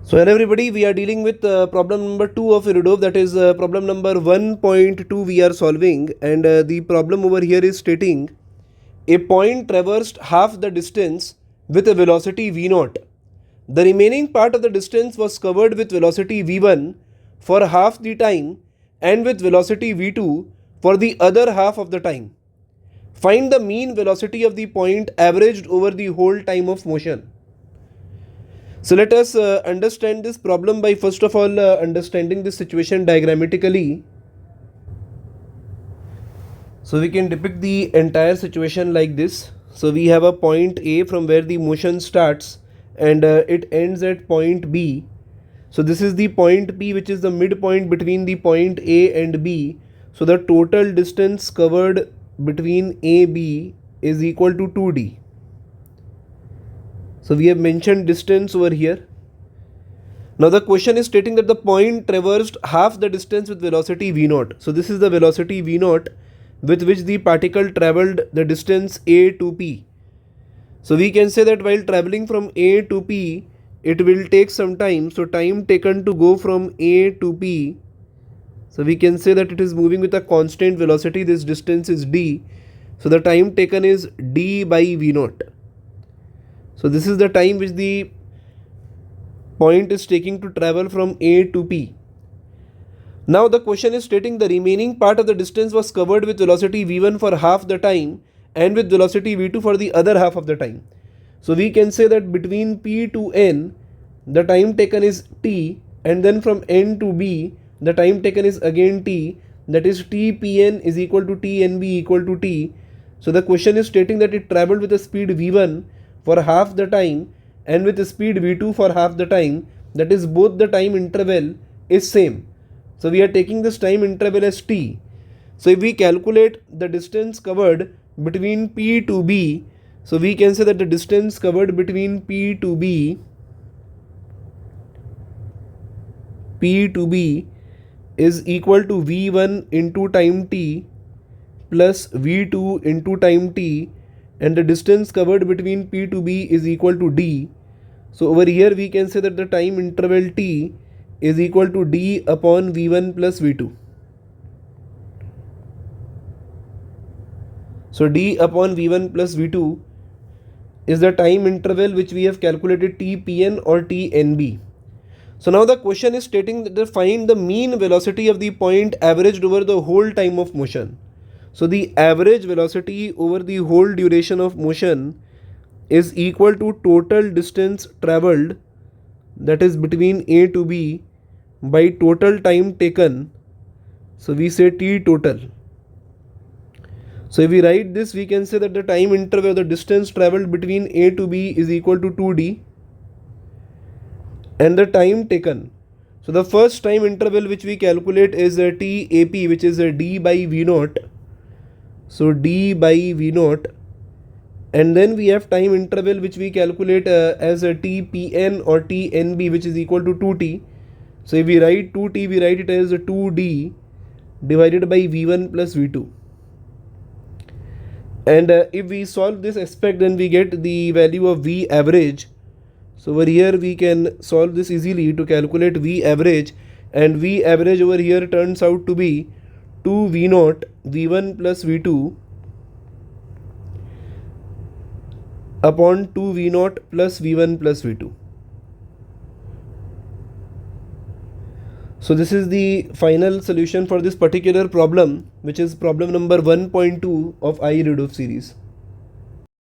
So hello everybody, we are dealing with problem number 2 of Erudov, that is problem number 1.2 we are solving, and the problem over here is stating a point traversed half the distance with a velocity v0. The remaining part of the distance was covered with velocity v1 for half the time and with velocity v2 for the other half of the time. Find the mean velocity of the point averaged over the whole time of motion. So let us understand this problem by first of all understanding this situation diagrammatically. So we can depict the entire situation like this. So we have a point A from where the motion starts and it ends at point B. So this is the point P, which is the midpoint between the point A and B. So the total distance covered between A B is equal to 2D. So we have mentioned distance over here. Now the question is stating that the point traversed half the distance with velocity v0. So this is the velocity v0 with which the particle travelled the distance a to p. So we can say that while travelling from a to p, it will take some time. So time taken to go from a to p. So we can say that it is moving with a constant velocity. This distance is d. So the time taken is d by v0. So this is the time which the point is taking to travel from A to P. Now the question is stating the remaining part of the distance was covered with velocity v1 for half the time and with velocity v2 for the other half of the time. So we can say that between P to N, the time taken is t, and then from N to B, the time taken is again t, that is Tpn is equal to Tnb equal to t. So the question is stating that it travelled with a speed v1 for half the time and with speed v2 for half the time, that is both the time interval is same. So we are taking this time interval as t. So if we calculate the distance covered between P to B, so we can say that the distance covered between P to B is equal to v1 into time t plus v2 into time t, and the distance covered between P to B is equal to d. So over here we can say that the time interval t is equal to d upon v1 plus v2. So d upon v1 plus v2 is the time interval which we have calculated Tpn or Tnb. So now the question is stating that find the mean velocity of the point averaged over the whole time of motion. So the average velocity over the whole duration of motion is equal to total distance travelled, that is between A to B, by total time taken. So we say T total. So if we write this, we can say that the time interval, the distance travelled between A to B is equal to 2D, and the time taken. So the first time interval which we calculate is TAP, which is d by v0. So d by v0, and then we have time interval which we calculate as a Tpn or Tnb, which is equal to 2t. So if we write 2t, we write it as 2d divided by v1 plus v2. And if we solve this aspect, then we get the value of v average. So over here we can solve this easily to calculate v average, and v average over here turns out to be 2v0 v1 plus v2 upon 2v0 plus v1 plus v2. So this is the final solution for this particular problem, which is problem number 1.2 of I Erudov series.